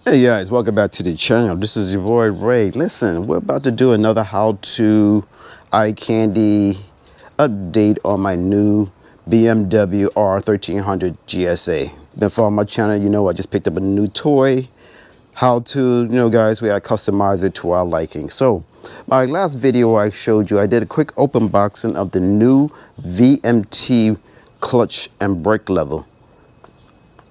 Hey guys, welcome back to the channel. This is your boy Ray. Listen, we're about to do another how-to eye candy update on my new BMW R1300 GSA. Been following my channel, you know I just picked up a new toy. How to, guys, we I customize it to our liking. So my last video I showed you, I did a quick open boxing of the new VMT clutch and brake level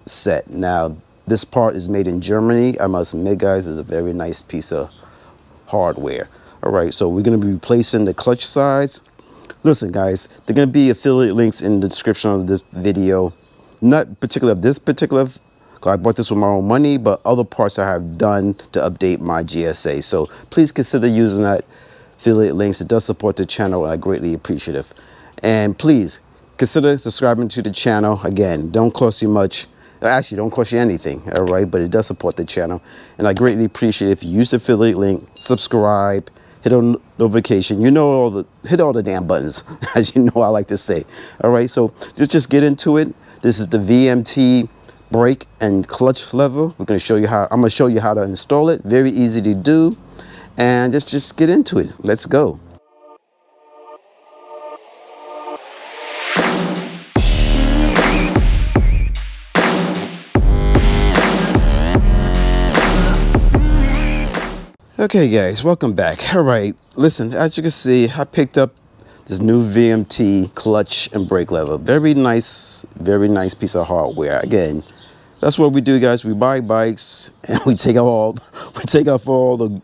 set. Now this part is made in Germany. I must admit, guys, it's a very nice piece of hardware. All right, so we're going to be replacing the clutch sides. Listen, guys, there are going to be affiliate links in the description of this video. Not particular of this particular, because I bought this with my own money, but other parts I have done to update my GSA. So please consider using that affiliate links. It does support the channel, and I greatly appreciate it. And please consider subscribing to the channel. Again, don't cost you much. Actually, don't cost you anything, all right? But it does support the channel, and I greatly appreciate it if you use the affiliate link, subscribe, hit on notification. Hit all the damn buttons, as you know I like to say. All right, so just get into it. This is the VMT brake and clutch level. I'm gonna show you how to install it. Very easy to do, and just get into it. Let's go. Okay guys, welcome back. All right, listen, as you can see, I picked up this new VMT clutch and brake lever. Very nice piece of hardware. Again, that's what we do, guys. We buy bikes and we take off all the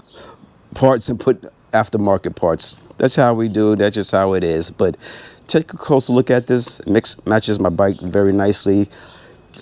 parts and put aftermarket parts. That's how we do it. That's just how it is. But take a closer look at this. Matches my bike very nicely.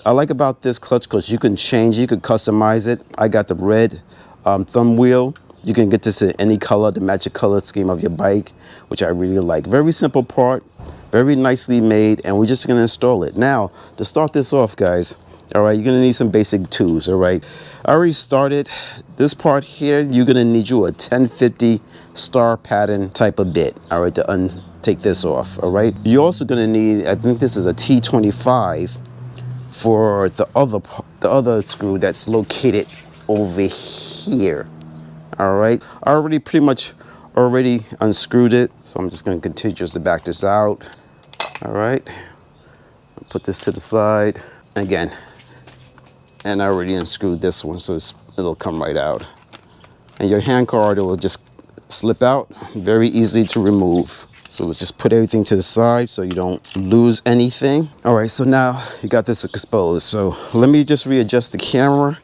I like about this clutch because you can change, you can customize it. I got the red thumb wheel. You can get this in any color to match the color scheme of your bike, which I really like. Very simple part, very nicely made, and we're just gonna install it. Now, to start this off, guys, all right, you're gonna need some basic tools, all right? I already started this part here. You're gonna need you a 1050 star pattern type of bit, all right, to take this off, all right? You're also gonna need, I think this is a T25 for the other screw that's located over here. All right, I already pretty much unscrewed it, so I'm just going to continue to back this out. All right, I'll put this to the side again, and I already unscrewed this one, so it'll come right out. And your hand card, it will just slip out, very easily to remove. So let's just put everything to the side so you don't lose anything. All right, so now you got this exposed. So let me just readjust the camera,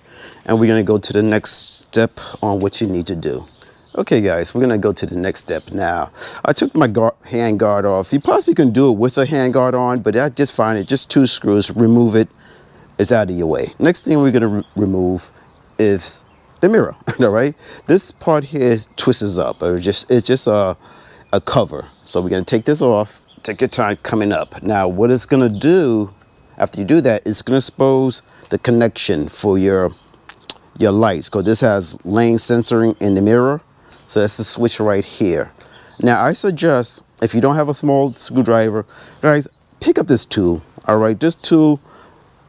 and we're gonna go to the next step on what you need to do. Okay guys, we're gonna go to the next step now. I took my hand guard off. You possibly can do it with a hand guard on, but I just find it, just 2 screws, remove it, it's out of your way. Next thing we're gonna remove is the mirror, all right? This part here twists up, or it's just a cover. So we're gonna take this off, take your time coming up. Now what it's gonna do, after you do that, it's gonna expose the connection for your lights, because this has lane sensoring in the mirror. So that's the switch right here. Now I suggest, if you don't have a small screwdriver, guys, pick up this tool. All right, this tool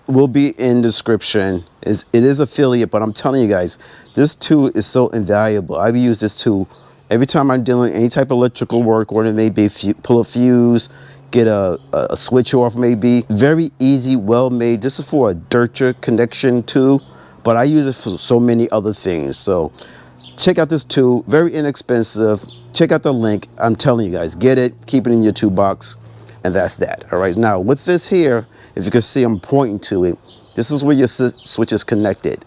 will be in the description. It is affiliate, but I'm telling you guys, this tool is so invaluable. I use this tool every time I'm doing any type of electrical work, or it may be pull a fuse, get a switch off maybe. Very easy, well made. This is for a dirter connection tool, but I use it for so many other things. So check out this tool, very inexpensive. Check out the link. I'm telling you guys, get it, keep it in your toolbox, and that's that. All right, now with this here, if you can see I'm pointing to it, this is where your switch is connected.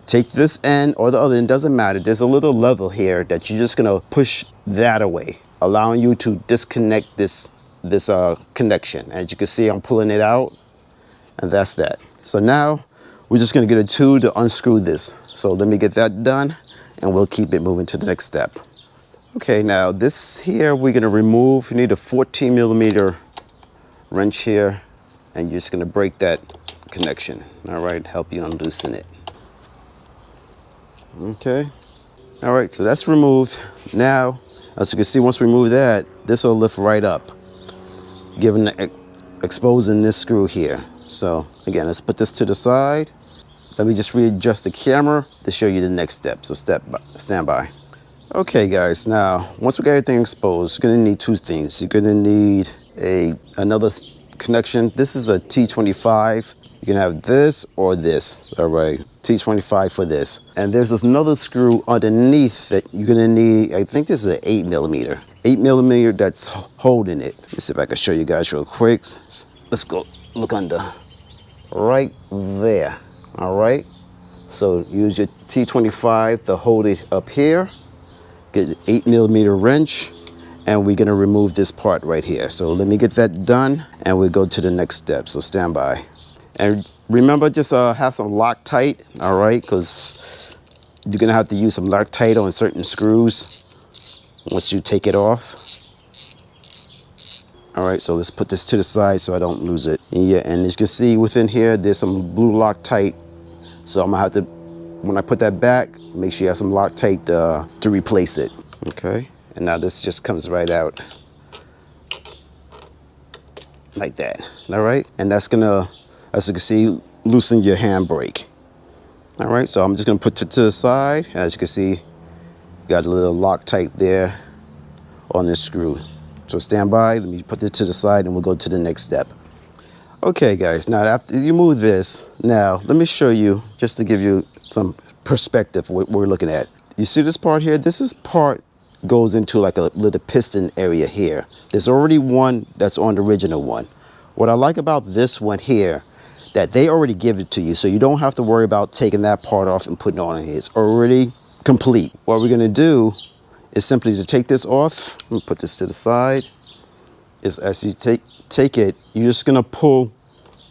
Take this end or the other end, doesn't matter. There's a little level here that you're just gonna push that away, allowing you to disconnect this connection. As you can see, I'm pulling it out, and that's that. So now we're just gonna get a tool to unscrew this. So let me get that done, and we'll keep it moving to the next step. Okay, now this here we're gonna remove. You need a 14mm wrench here, and you're just gonna break that connection. All right, help you unloosen it. Okay, all right, so that's removed. Now, as you can see, once we remove that, this will lift right up, exposing this screw here. So again, let's put this to the side. let me just readjust the camera to show you the next step. So stand by. Okay guys, now once we got everything exposed, you're gonna need two things. You're gonna need another connection. This is a T25. You can have this or this, all right? T25 for this. And there's another screw underneath that you're gonna need. I think this is an 8mm. 8mm that's holding it. Let's see if I can show you guys real quick. Let's go look under. Right there, all right? So use your T25 to hold it up here. Get an 8mm wrench, and we're gonna remove this part right here. So let me get that done, and we'll go to the next step, so stand by. And remember, just have some Loctite, all right? Because you're gonna have to use some Loctite on certain screws once you take it off. All right, so let's put this to the side so I don't lose it. And yeah, and as you can see within here, there's some blue Loctite. So I'm gonna have to, when I put that back, make sure you have some Loctite to replace it. Okay, and now this just comes right out like that. All right, and that's gonna, as you can see, loosen your handbrake. All right, so I'm just gonna put it to the side. As you can see, you got a little Loctite there on this screw. So stand by, let me put it to the side and we'll go to the next step. Okay guys, now after you move this, now let me show you, just to give you some perspective what we're looking at. You see this part here? This part goes into like a little piston area here. There's already one that's on the original one. What I like about this one here, that they already give it to you, so you don't have to worry about taking that part off and putting it on here. It's already complete. What we're gonna do is simply to take this off. Let me put this to the side. Is as you take it, you're just gonna pull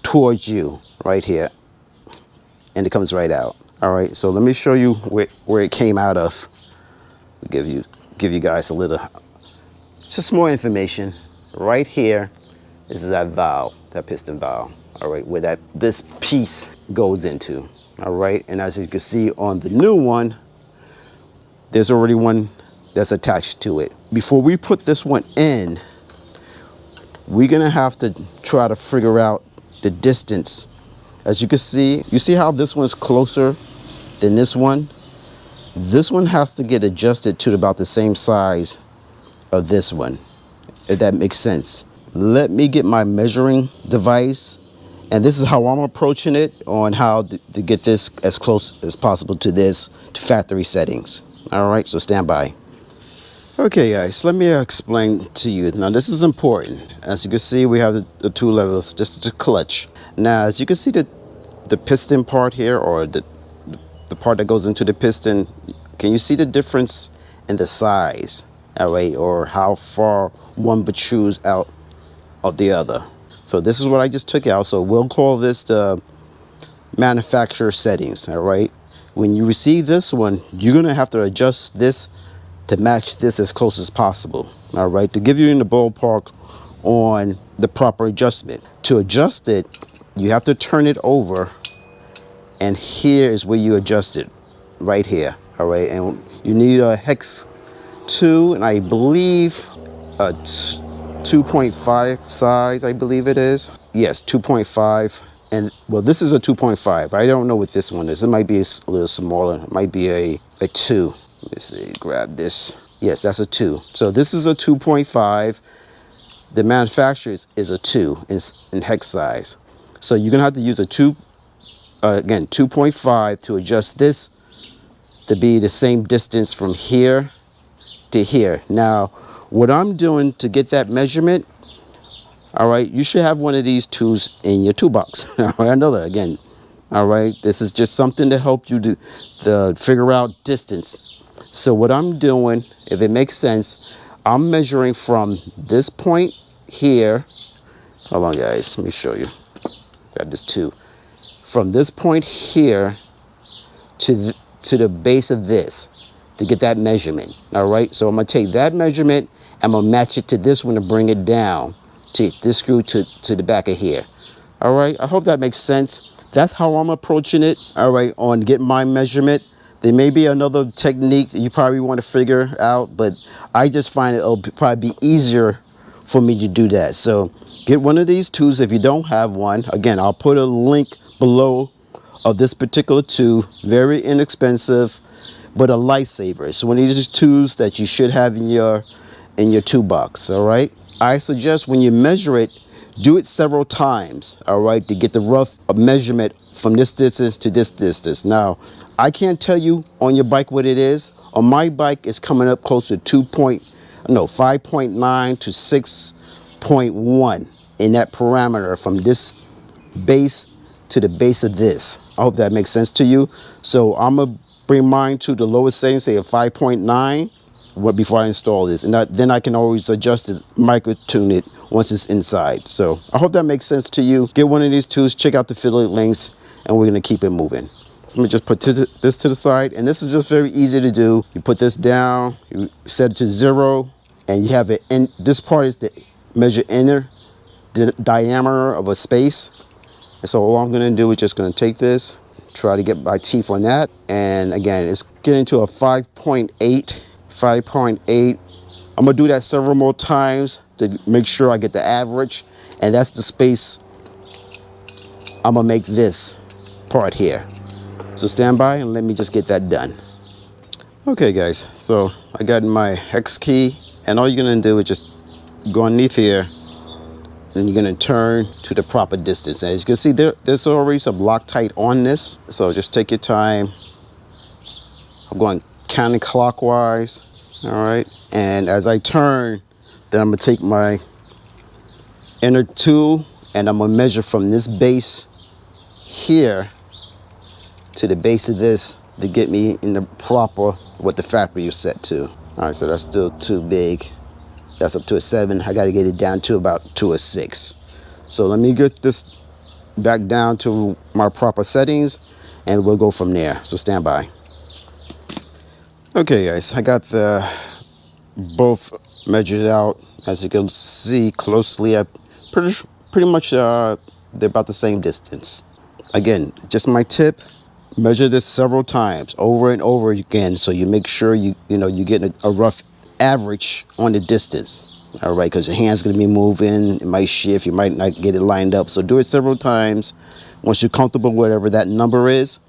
towards you right here, and it comes right out. All right, so let me show you where it came out of. Give you guys a little, just more information. Right here is that valve, that piston valve. All right, where this piece goes into. All right, and as you can see on the new one, there's already one that's attached to it. Before we put this one in, we're gonna have to try to figure out the distance. As you can see, you see how this one's closer than this one? This one has to get adjusted to about the same size of this one, if that makes sense. Let me get my measuring device, and this is how I'm approaching it on how to get this as close as possible to factory settings. All right, so stand by. Okay guys, let me explain to you. Now this is important. As you can see, we have the two levels. This is the clutch. Now as you can see, the piston part here, or the part that goes into the piston, can you see the difference in the size, all right, or how far one protrudes out of the other? So this is what I just took out. So we'll call this the manufacturer settings, all right? When you receive this one, you're gonna have to adjust this to match this as close as possible, all right, to give you in the ballpark on the proper adjustment. To adjust it, you have to turn it over, and here is where you adjust it, right here, all right, and you need a hex 2, and I believe a 2.5 size, I believe it is. Yes, 2.5, and well, this is a 2.5. I don't know what this one is. It might be a little smaller. It might be a 2. Let me see, grab this. Yes, that's a 2. So this is a 2.5. The manufacturer is a 2 in hex size. So you're gonna have to use a 2.5 to adjust this to be the same distance from here to here. Now, what I'm doing to get that measurement, all right, you should have one of these tools in your toolbox. Another, again, all right, this is just something to help you to figure out distance. So what I'm doing, if it makes sense, I'm measuring from this point here. Hold on, guys, let me show you. Got this too. From this point here to the base of this to get that measurement. All right, so I'm gonna take that measurement, I'm gonna match it to this one to bring it down to this screw to the back of here. All right, I hope that makes sense. That's how I'm approaching it. All right, on getting my measurement. There may be another technique that you probably want to figure out, but I just find it'll probably be easier for me to do that. So get one of these tools if you don't have one. Again, I'll put a link below of this particular tool. Very inexpensive, but a lifesaver. So one of these tools that you should have in your toolbox. All right. I suggest when you measure it, do it several times. All right, to get the rough measurement from this distance to this distance. Now, I can't tell you on your bike what it is. On my bike, it's coming up close to 5.9 to 6.1 in that parameter from this base to the base of this. I hope that makes sense to you. So I'm gonna bring mine to the lowest setting, say a 5.9, before I install this, and then I can always adjust it, micro tune it once it's inside. So I hope that makes sense to you. Get one of these tools, check out the affiliate links, and we're gonna keep it moving. So let me just put this to the side, and this is just very easy to do. You put this down, you set it to 0, and you have it in. This part is the measure inner diameter of a space. And so all I'm gonna do is just gonna take this, try to get my teeth on that. And again, it's getting to a 5.8. I'm gonna do that several more times to make sure I get the average. And that's the space I'm gonna make this part here. So stand by and let me just get that done. Okay guys, so I got my X key, and all you're gonna do is just go underneath here. Then you're gonna turn to the proper distance. As you can see, there's already some Loctite on this. So just take your time. I'm going counterclockwise, all right? And as I turn, then I'm gonna take my inner tool and I'm gonna measure from this base here to the base of this to get me in the proper, what the factory is set to. All right, so that's still too big. That's up to a 7. I got to get it down to about a 6. So let me get this back down to my proper settings and we'll go from there. So stand by. Okay guys, I got the both measured out. As you can see closely, I pretty much they're about the same distance. Again, just my tip, measure this several times over and over again so you make sure you get a rough average on the distance. All right, because your hand's gonna be moving, it might shift, you might not get it lined up. So do it several times. Once you're comfortable with whatever that number is,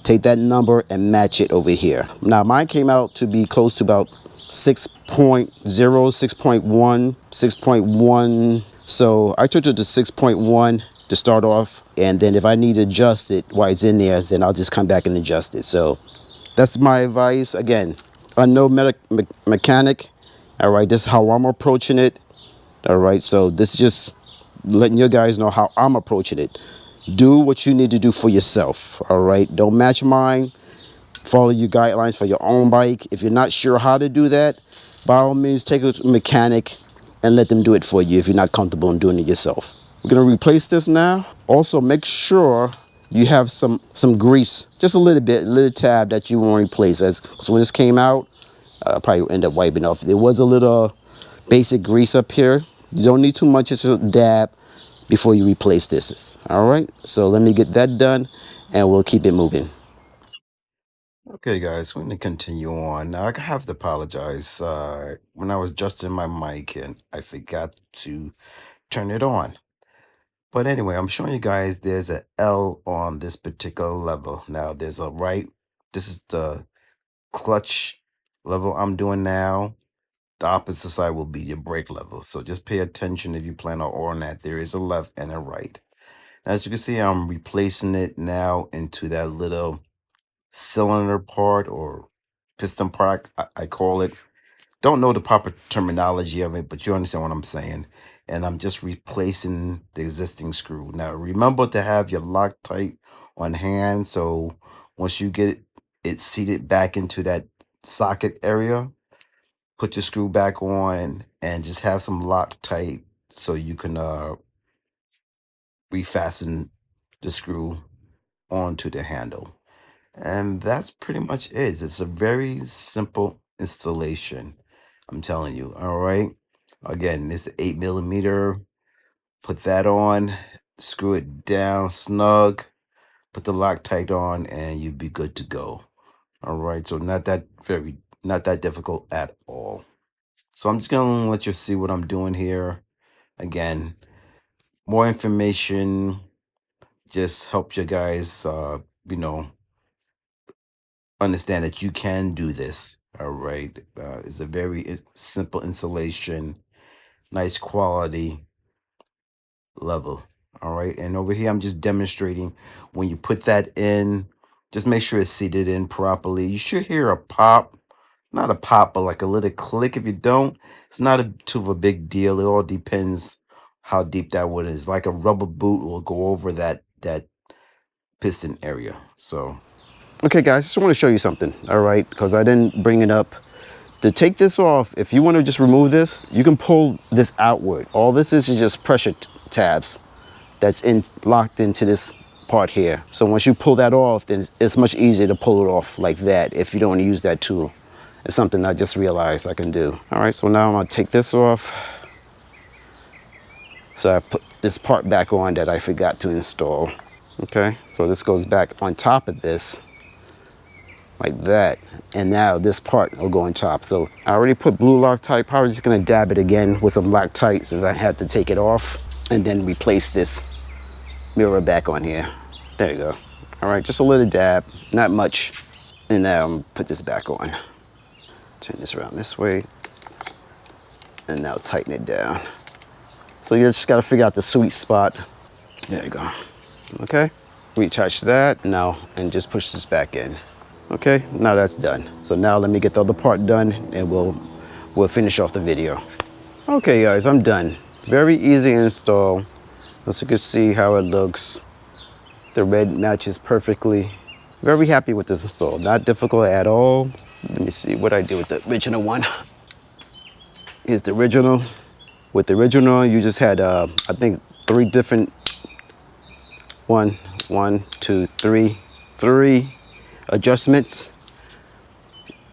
take that number and match it over here. Now mine came out to be close to about 6.0, 6.1, 6.1. So I took it to 6.1 to start off, and then if I need to adjust it while it's in there, then I'll just come back and adjust it. So that's my advice. Again, I'm no mechanic. All right, this is how I'm approaching it. All right, so this is just letting you guys know how I'm approaching it. Do what you need to do for yourself. All right, don't match mine. Follow your guidelines for your own bike. If you're not sure how to do that, by all means, take it to a mechanic and let them do it for you if you're not comfortable in doing it yourself. We're gonna replace this now. Also, make sure you have some grease, just a little tab that you want to replace. So when this came out, probably end up wiping off. There was a little basic grease up here. You don't need too much, just a dab before you replace this. All right, so let me get that done and we'll keep it moving. Okay guys, we're gonna continue on. Now I have to apologize. When I was adjusting my mic and I forgot to turn it on. But anyway, I'm showing you guys there's a L on this particular level. Now there's a right. This is the clutch level I'm doing now. The opposite side will be your brake level. So just pay attention if you plan on that. There is a left and a right. As you can see, I'm replacing it now into that little cylinder part or piston part, I call it. Don't know the proper terminology of it, but you understand what I'm saying. And I'm just replacing the existing screw. Now remember to have your Loctite on hand. So once you get it seated back into that socket area, put your screw back on and just have some Loctite so you can refasten the screw onto the handle. And that's pretty much it. It's a very simple installation. I'm telling you. All right. Again, it's 8mm. Put that on, screw it down snug, put the Loctite on, and you'd be good to go. All right. So not that difficult at all. So I'm just gonna let you see what I'm doing here. Again, more information just help you guys you know, understand that you can do this. All right. It's a very simple installation, nice quality level. All right. And over here, I'm just demonstrating when you put that in, just make sure it's seated in properly. You should hear a pop, not a pop, but like a little click. If you don't, it's not too of a big deal. It all depends how deep that wood is. Like a rubber boot will go over that piston area. So, okay, guys, just want to show you something. All right, because I didn't bring it up. To take this off, if you want to just remove this, you can pull this outward. All this is just pressure tabs that's locked into this part here. So once you pull that off, then it's much easier to pull it off like that if you don't want to use that tool. It's something I just realized I can do. All right, so now I'm gonna take this off. So I put this part back on that I forgot to install. Okay, so this goes back on top of this, like that. And now this part will go on top. So I already put blue Loctite, probably just gonna dab it again with some Loctite since I had to take it off and then replace this mirror back on here. There you go. All right, just a little dab, not much. And now I'm put this back on. Turn this around this way. And now tighten it down. So you just gotta figure out the sweet spot. There you go. Okay, retouch that now and just push this back in. Okay, now that's done. So now let me get the other part done and we'll finish off the video. Okay guys, I'm done. Very easy install. As you can see how it looks. The red matches perfectly. Very happy with this install. Not difficult at all. Let me see what I did with the original one. Here's the original. With the original, you just had, I think, three adjustments.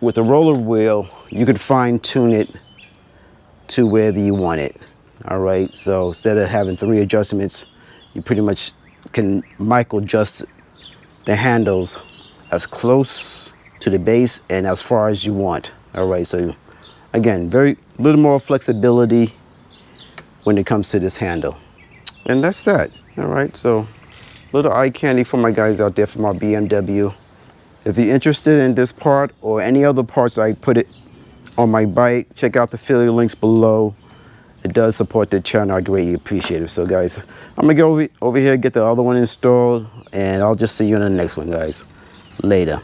With the roller wheel, you could fine tune it to wherever you want it. All right, so instead of having 3 adjustments, you pretty much can micro adjust the handles as close to the base and as far as you want. All right, so again, very little more flexibility when it comes to this handle. And that's that. All right, so little eye candy for my guys out there from our BMW. If you're interested in this part or any other parts, I put it on my bike. Check out the affiliate links below. It does support the channel. I greatly appreciate it. So guys, I'm gonna go over here, get the other one installed, and I'll just see you in the next one, guys. Later.